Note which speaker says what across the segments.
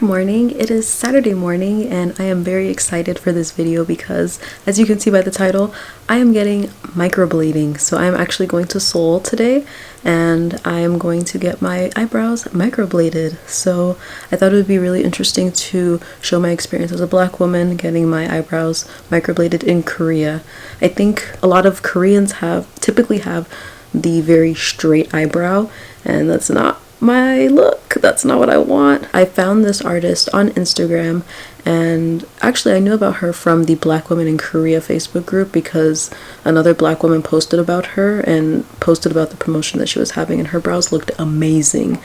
Speaker 1: morning. It is Saturday morning and I am very excited for this video because, as you can see by the title, I am getting microblading. So I am actually going to Seoul today and I am going to get my eyebrows microbladed. So I thought it would be really interesting to show my experience as a black woman getting my eyebrows microbladed in Korea. I think a lot of Koreans typically have the very straight eyebrow, and that's not my look. That's not what I want. I found this artist on Instagram, and actually I knew about her from the Black Women in Korea Facebook group because another black woman posted about her and posted about the promotion that she was having, and her brows looked amazing.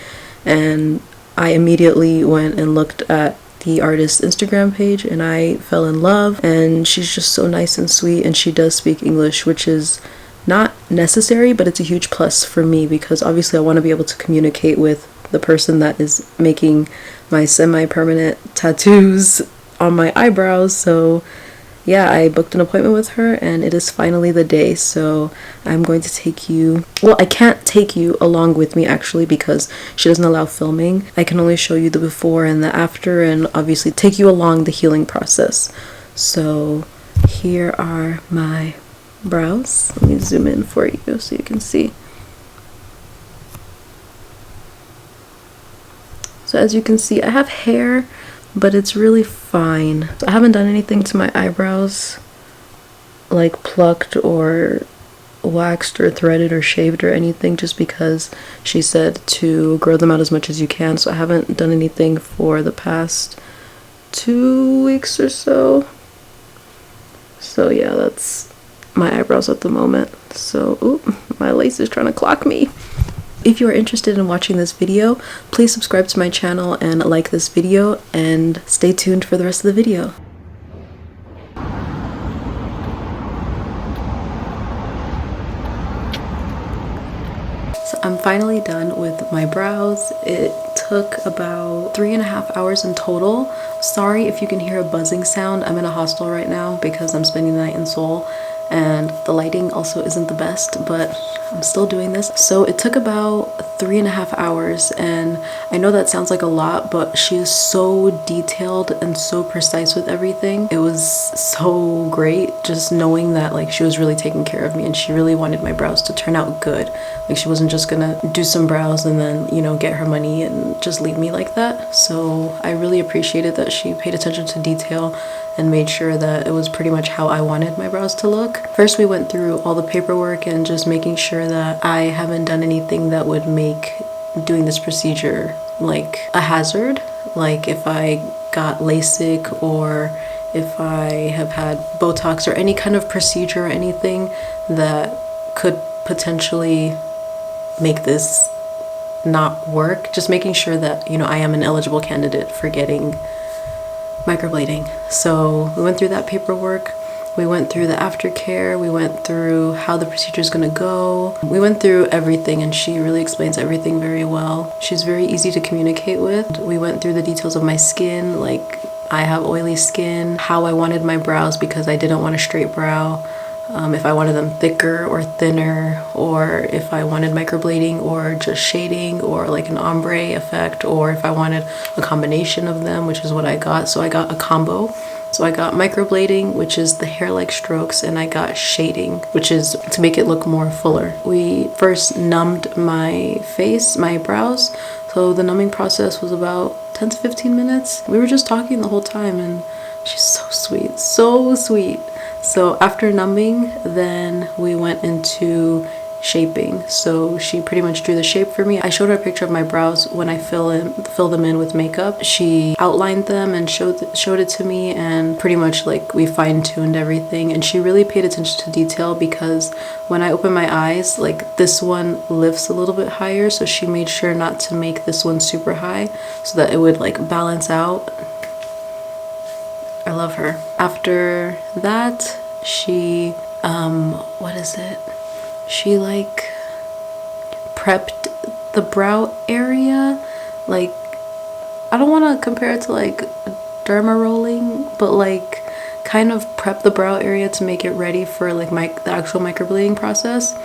Speaker 1: And I immediately went and looked at the artist's Instagram page and I fell in love, and she's just so nice and sweet, and she does speak English, which is not necessary, but it's a huge plus for me because obviously I want to be able to communicate with the person that is making my semi-permanent tattoos on my eyebrows. So yeah, I booked an appointment with her and it is finally the day. So I'm going to take you, well, I can't take you along with me actually because she doesn't allow filming. I can only show you the before and the after, and obviously take you along the healing process. So here are my brows. Let me zoom in for you so you can see. So as you can see, I have hair, but it's really fine. So I haven't done anything to my eyebrows, like plucked or waxed or threaded or shaved or anything, just because she said to grow them out as much as you can. So I haven't done anything for the past 2 weeks or so. So yeah, that's my eyebrows at the moment. So oop, my lace is trying to clock me. If you are interested in watching this video, please subscribe to my channel and like this video, and stay tuned for the rest of the video. So I'm finally done with my brows. It took about 3.5 hours in total. Sorry if you can hear a buzzing sound. I'm in a hostel right now because I'm spending the night in Seoul, and the lighting also isn't the best, but I'm still doing this. So it took about 3.5 hours, and I know that sounds like a lot, but she is so detailed and so precise with everything. It was so great just knowing that like she was really taking care of me, and she really wanted my brows to turn out good. Like she wasn't just gonna do some brows and then, you know, get her money and just leave me like that. So I really appreciated that she paid attention to detail and made sure that it was pretty much how I wanted my brows to look. First, we went through all the paperwork and just making sure that I haven't done anything that would make doing this procedure like a hazard. Like if I got LASIK, or if I have had Botox, or any kind of procedure or anything that could potentially make this not work. Just making sure that, you know, I am an eligible candidate for getting microblading. So we went through that paperwork, we went through the aftercare, we went through how the procedure is going to go, we went through everything, and she really explains everything very well. She's very easy to communicate with. We went through the details of my skin, like I have oily skin, how I wanted my brows because I didn't want a straight brow, if I wanted them thicker or thinner, or if I wanted microblading or just shading or like an ombre effect, or if I wanted a combination of them, which is what I got. So I got a combo. So I got microblading, which is the hair-like strokes, and I got shading, which is to make it look more fuller. We first numbed my face, my brows. So the numbing process was about 10 to 15 minutes. We were just talking the whole time, and she's so sweet, so sweet. So after numbing, then we went into shaping. So she pretty much drew the shape for me. I showed her a picture of my brows when I fill them in with makeup. She outlined them and showed it to me, and pretty much like we fine-tuned everything. And she really paid attention to detail because when I open my eyes, like this one lifts a little bit higher, so she made sure not to make this one super high so that it would like balance out. I love her. After that, she she like prepped the brow area. Like, I don't want to compare it to like derma rolling, but like kind of prep the brow area to make it ready for like the actual microblading process.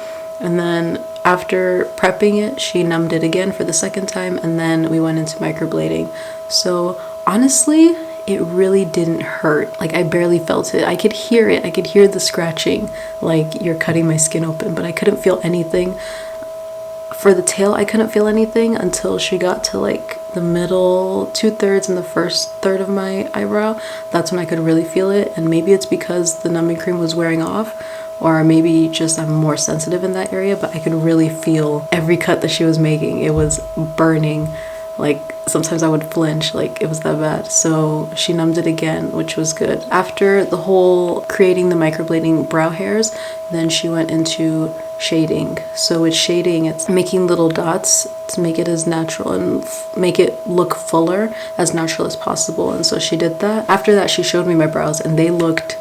Speaker 1: And then after prepping it, she numbed it again for the second time, and then we went into microblading. So honestly, it really didn't hurt. Like, I barely felt it. I could hear it. I could hear the scratching, like you're cutting my skin open, but I couldn't feel anything. For the tail, I couldn't feel anything until she got to like the middle 2/3 and the first third of my eyebrow. That's when I could really feel it. And maybe it's because the numbing cream was wearing off, or maybe just I'm more sensitive in that area, but I could really feel every cut that she was making. It was burning. Like, sometimes I would flinch, like it was that bad. So she numbed it again, which was good. After the whole creating the microblading brow hairs, then she went into shading. So with shading, it's making little dots to make it as natural and make it look fuller, as natural as possible. And so she did that. After that, she showed me my brows and they looked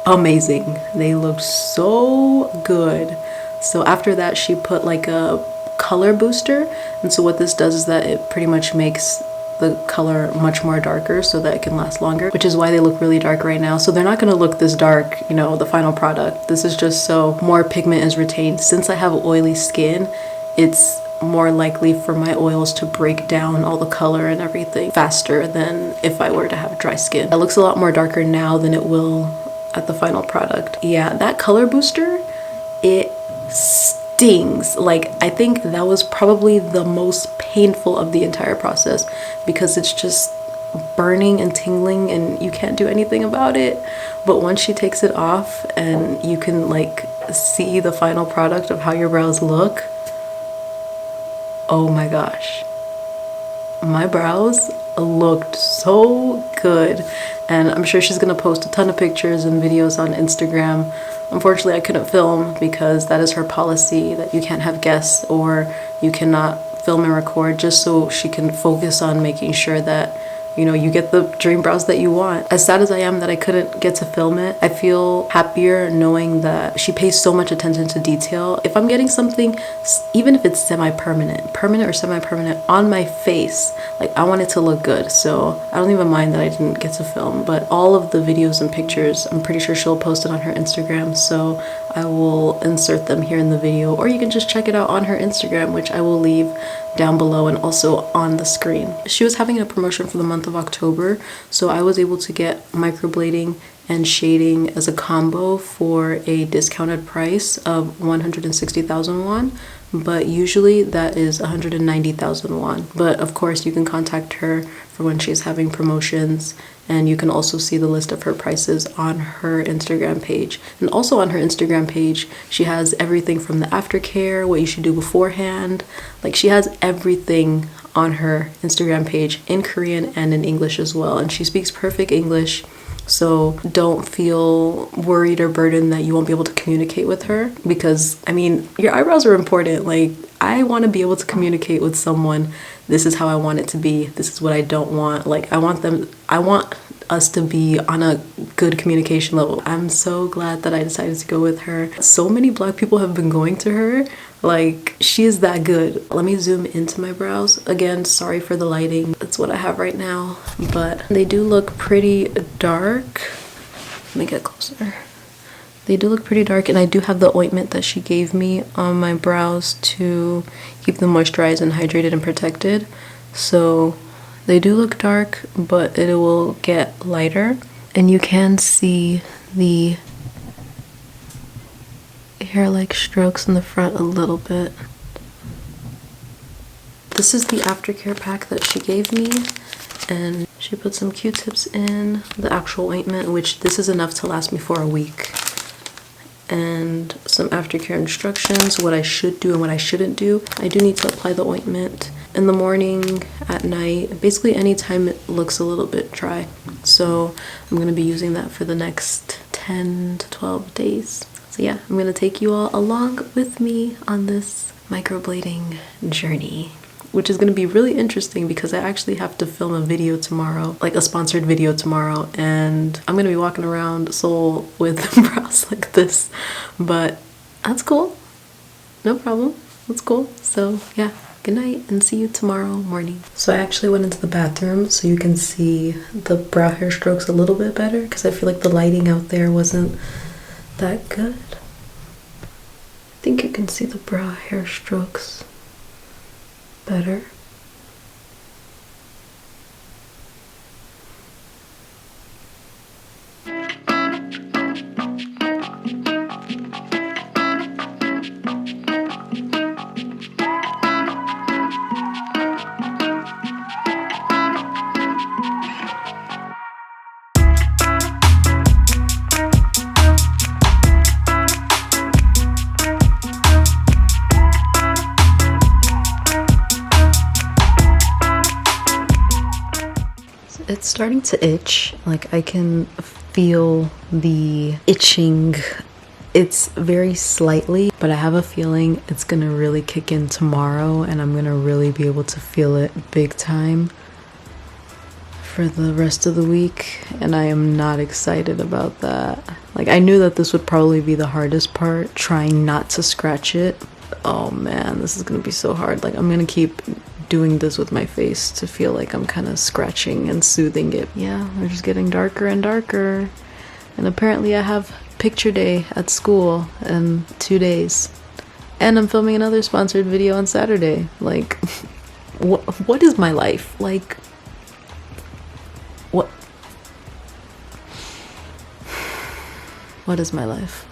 Speaker 1: amazing. They looked so good. So after that, she put like a color booster, and so what this does is that it pretty much makes the color much more darker so that it can last longer, which is why they look really dark right now. So they're not going to look this dark, you know, the final product. This is just so more pigment is retained. Since I have oily skin, it's more likely for my oils to break down all the color and everything faster than if I were to have dry skin. It looks a lot more darker now than it will at the final product. Yeah, that color booster, it stings. Like, I think that was probably the most painful of the entire process because it's just burning and tingling and you can't do anything about it. But once she takes it off and you can like see the final product of how your brows look, oh my gosh, my brows looked so good. And I'm sure she's gonna post a ton of pictures and videos on Instagram. Unfortunately, I couldn't film because that is her policy, that you can't have guests or you cannot film and record, just so she can focus on making sure that, you know, you get the dream brows that you want. As sad as I am that I couldn't get to film it, I feel happier knowing that she pays so much attention to detail. If I'm getting something, even if it's semi-permanent, permanent or semi-permanent on my face, like, I want it to look good. So I don't even mind that I didn't get to film, but all of the videos and pictures, I'm pretty sure she'll post it on her Instagram. So I will insert them here in the video, or you can just check it out on her Instagram, which I will leave down below and also on the screen. She was having a promotion for the month of October, so I was able to get microblading and shading as a combo for a discounted price of 160,000 won, but usually that is 190,000 won. But of course you can contact her for when she's having promotions, and you can also see the list of her prices on her Instagram page. And also on her Instagram page, she has everything from the aftercare, what you should do beforehand. Like, she has everything on her Instagram page in Korean and in English as well. And she speaks perfect English, so don't feel worried or burdened that you won't be able to communicate with her, because I mean, your eyebrows are important. Like, I want to be able to communicate with someone. This is how I want it to be. This is what I don't want. Like, I want us to be on a good communication level. I'm so glad that I decided to go with her. So many Black people have been going to her. Like, she is that good. Let me zoom into my brows. Again, sorry for the lighting. That's what I have right now, but they do look pretty dark. Let me get closer. They do look pretty dark, and I do have the ointment that she gave me on my brows to keep them moisturized and hydrated and protected. So they do look dark, but it will get lighter. And you can see the hair-like strokes in the front a little bit. This is the Aftercare pack that she gave me, and she put some Q-tips in the actual ointment, which this is enough to last me for a week. And some aftercare instructions, what I should do and what I shouldn't do. I do need to apply the ointment in the morning, at night, basically anytime it looks a little bit dry. So I'm going to be using that for the next 10 to 12 days. So yeah, I'm going to take you all along with me on this microblading journey, which is going to be really interesting because I actually have to film a video tomorrow, like a sponsored video tomorrow, and I'm going to be walking around Seoul with brows like this, but that's cool. No problem. That's cool. So yeah, good night and see you tomorrow morning. So I actually went into the bathroom so you can see the brow hair strokes a little bit better, because I feel like the lighting out there wasn't that good. I think you can see the brow hair strokes better. It's starting to itch. Like, I can feel the itching. It's very slightly, but I have a feeling it's gonna really kick in tomorrow and I'm gonna really be able to feel it big time for the rest of the week, and I am not excited about that. Like, I knew that this would probably be the hardest part, trying not to scratch it. Oh man, this is gonna be so hard. Like, I'm gonna keep doing this with my face to feel like I'm kind of scratching and soothing it. Yeah, they're just getting darker and darker. And apparently I have picture day at school in 2 days. And I'm filming another sponsored video on Saturday. Like, what is my life? Like, what is my life?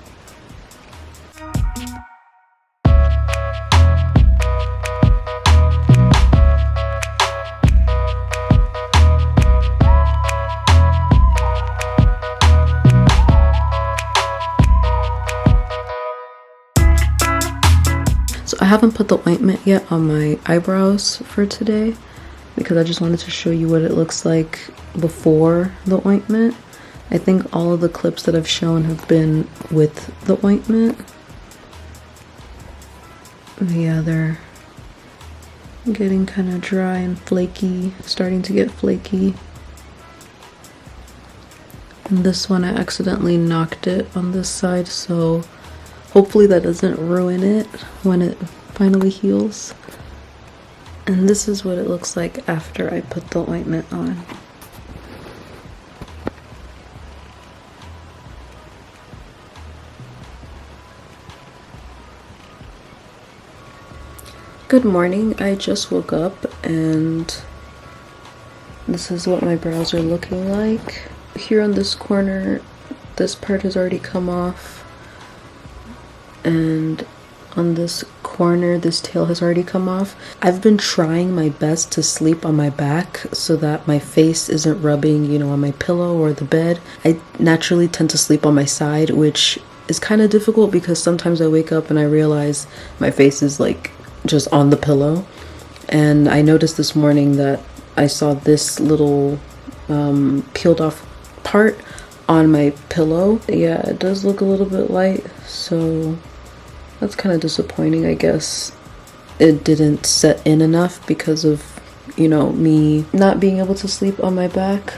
Speaker 1: So I haven't put the ointment yet on my eyebrows for today because I just wanted to show you what it looks like before the ointment. I think all of the clips that I've shown have been with the ointment. Yeah, they're getting kind of dry and flaky, starting to get flaky. And this one I accidentally knocked it on this side, so hopefully that doesn't ruin it when it finally heals. And this is what it looks like after I put the ointment on. Good morning. I just woke up and this is what my brows are looking like. Here on this corner, this part has already come off, and on this corner, this tail has already come off. I've been trying my best to sleep on my back so that my face isn't rubbing, on my pillow or the bed. I naturally tend to sleep on my side, which is kind of difficult because sometimes I wake up and I realize my face is like just on the pillow. And I noticed this morning that I saw this little peeled off part on my pillow. Yeah, it does look a little bit light, so that's kind of disappointing. I guess it didn't set in enough because of me not being able to sleep on my back.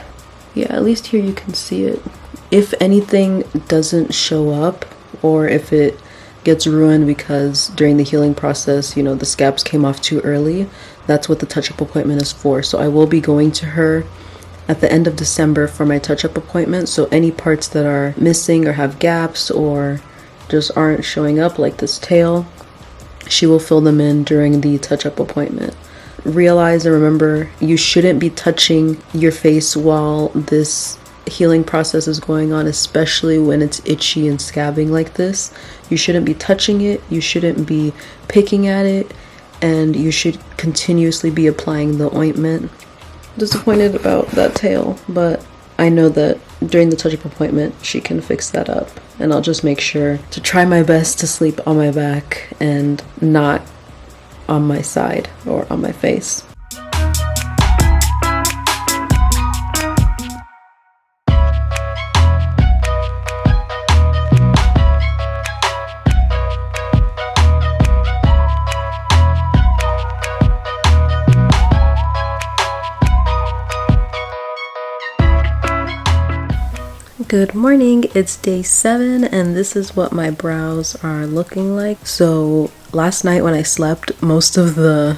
Speaker 1: Yeah, at least here you can see it. If anything doesn't show up, or if it gets ruined because during the healing process, the scabs came off too early, that's what the touch-up appointment is for. So I will be going to her at the end of December for my touch-up appointment. So any parts that are missing or have gaps or just aren't showing up, like this tail, she will fill them in during the touch-up appointment. Realize and remember, you shouldn't be touching your face while this healing process is going on, especially when it's itchy and scabbing like this. You shouldn't be touching it, you shouldn't be picking at it, and you should continuously be applying the ointment. Disappointed about that tail, but I know that during the touch-up appointment she can fix that up, and I'll just make sure to try my best to sleep on my back and not on my side or on my face. Good morning, it's day 7 and this is what my brows are looking like. So last night when I slept, most of the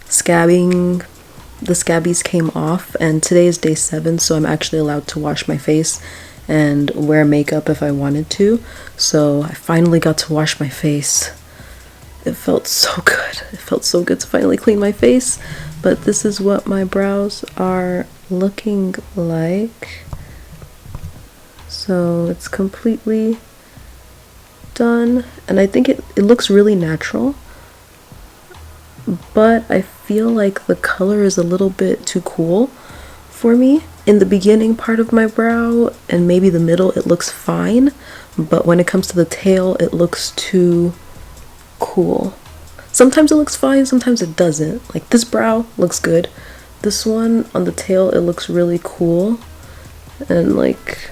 Speaker 1: scabbies came off, and today is day 7, so I'm actually allowed to wash my face and wear makeup if I wanted to. So I finally got to wash my face. It felt so good. It felt so good to finally clean my face. But this is what my brows are looking like. So it's completely done, and I think it looks really natural, but I feel like the color is a little bit too cool for me. In the beginning part of my brow and maybe the middle, it looks fine, but when it comes to the tail, it looks too cool. Sometimes it looks fine, sometimes it doesn't. Like this brow looks good, This one on the tail, it looks really cool and like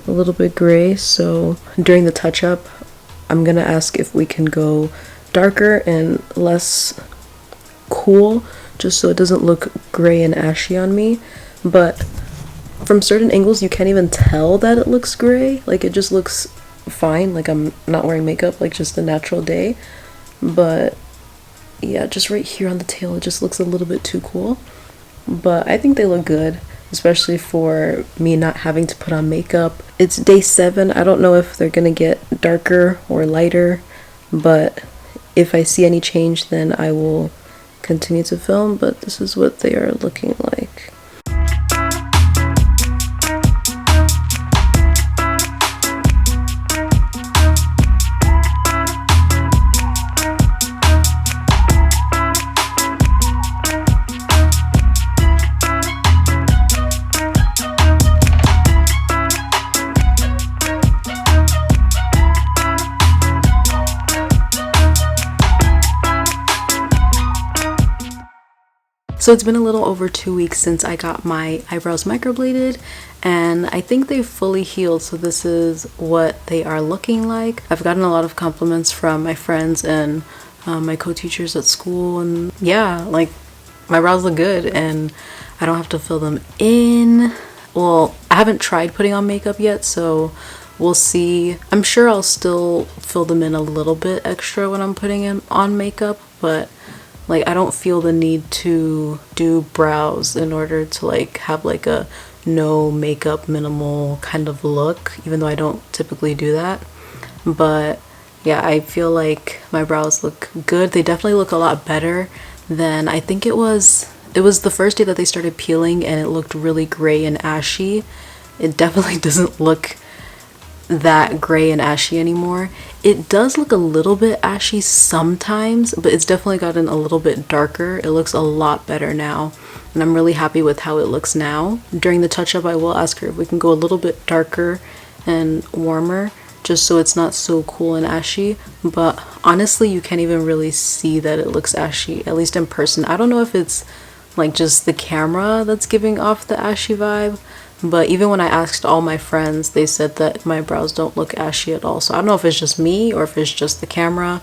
Speaker 1: a little bit gray, so during the touch-up I'm gonna ask if we can go darker and less cool, just so it doesn't look gray and ashy on me. But from certain angles you can't even tell that it looks gray, like it just looks fine, like I'm not wearing makeup, like just a natural day. But yeah, just right here on the tail it just looks a little bit too cool, but I think they look good, especially for me not having to put on makeup. It's day 7. I don't know if they're gonna get darker or lighter, but if I see any change then I will continue to film. But this is what they are looking like. So it's been a little over 2 weeks since I got my eyebrows microbladed, and I think they've fully healed, so this is what they are looking like. I've gotten a lot of compliments from my friends and my co-teachers at school, and yeah, like my brows look good and I don't have to fill them in. Well, I haven't tried putting on makeup yet, so we'll see. I'm sure I'll still fill them in a little bit extra when I'm putting on makeup, but like I don't feel the need to do brows in order to like have like a no makeup minimal kind of look, even though I don't typically do that. But yeah, I feel like my brows look good. They definitely look a lot better than I think it was the first day that they started peeling, and it looked really gray and ashy. It definitely doesn't look that gray and ashy anymore. It does look a little bit ashy sometimes, but it's definitely gotten a little bit darker. It looks a lot better now, and I'm really happy with how it looks now. During the touch-up I will ask her if we can go a little bit darker and warmer, just so it's not so cool and ashy. But honestly, you can't even really see that it looks ashy, at least in person. I don't know if it's like just the camera that's giving off the ashy vibe, but even when I asked all my friends, they said that my brows don't look ashy at all. So I don't know if it's just me or if it's just the camera.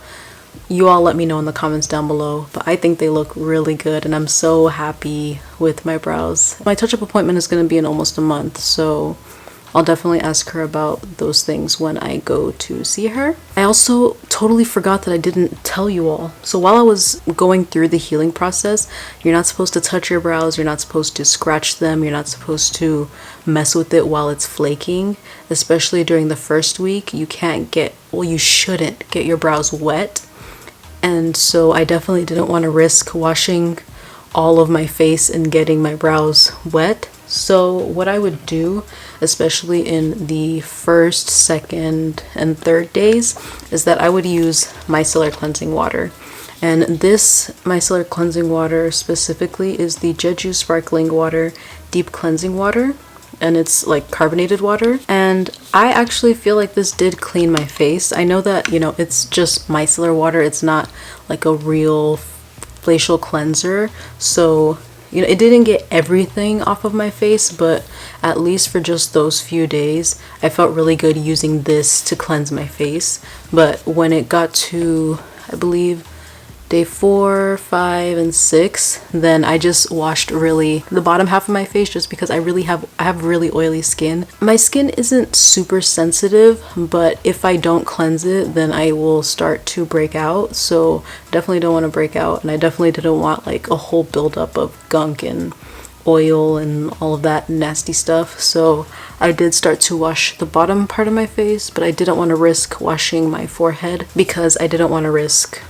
Speaker 1: You all let me know in the comments down below, but I think they look really good and I'm so happy with my brows. My touch-up appointment is going to be in almost a month, so I'll definitely ask her about those things when I go to see her. I also totally forgot that I didn't tell you all. So while I was going through the healing process, you're not supposed to touch your brows, you're not supposed to scratch them, you're not supposed to mess with it while it's flaking. Especially during the first week, you shouldn't get your brows wet. And so I definitely didn't want to risk washing all of my face and getting my brows wet. So what I would do, especially in the first, second, and third days, is that I would use micellar cleansing water. And this micellar cleansing water specifically is the Jeju Sparkling Water Deep Cleansing Water, and it's like carbonated water. And I actually feel like this did clean my face. I know that, you know, it's just micellar water, it's not like a real facial cleanser, so you know, it didn't get everything off of my face, but at least for just those few days, I felt really good using this to cleanse my face. But when it got to, I believe, day 4, 5, and 6, then I just washed really the bottom half of my face, just because I have really oily skin. My skin isn't super sensitive, but if I don't cleanse it, then I will start to break out. So definitely don't want to break out, and I definitely didn't want like a whole buildup of gunk and oil and all of that nasty stuff. So I did start to wash the bottom part of my face, but I didn't want to risk washing my forehead because I didn't want to risk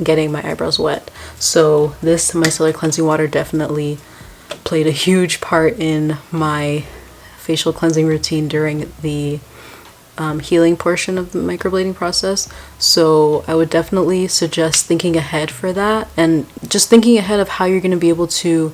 Speaker 1: getting my eyebrows wet. So this micellar cleansing water definitely played a huge part in my facial cleansing routine during the healing portion of the microblading process. So I would definitely suggest thinking ahead for that, and just thinking ahead of how you're going to be able to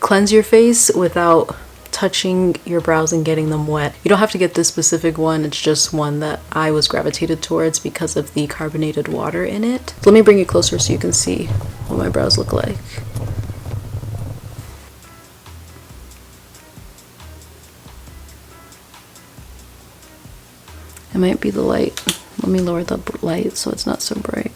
Speaker 1: cleanse your face without touching your brows and getting them wet. You don't have to get this specific one, it's just one that I was gravitated towards because of the carbonated water in it. So let me bring it closer so you can see what my brows look like. It might be the light. Let me lower the light so it's not so bright.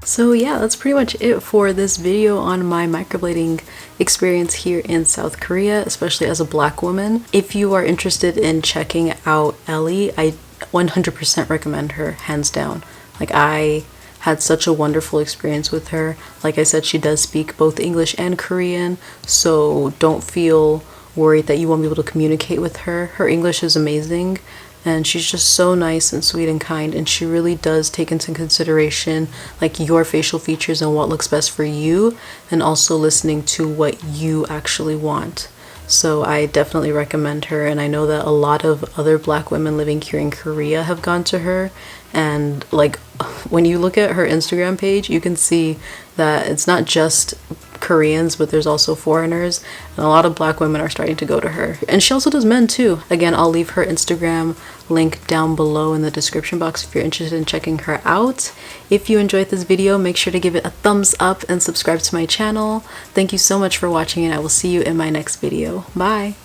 Speaker 1: So yeah, that's pretty much it for this video on my microblading experience here in South Korea, especially as a black woman. If you are interested in checking out Ellie, I 100% recommend her, hands down. Like, I had such a wonderful experience with her. Like I said, she does speak both English and Korean, so don't feel worried that you won't be able to communicate with her. Her English is amazing. And she's just so nice and sweet and kind, and she really does take into consideration like your facial features and what looks best for you, and also listening to what you actually want. So I definitely recommend her, and I know that a lot of other black women living here in Korea have gone to her, and like when you look at her Instagram page, you can see that it's not just Koreans, but there's also foreigners, and a lot of black women are starting to go to her. And she also does men too. Again, I'll leave her Instagram link down below in the description box if you're interested in checking her out. If you enjoyed this video, make sure to give it a thumbs up and subscribe to my channel. Thank you so much for watching, and I will see you in my next video. Bye!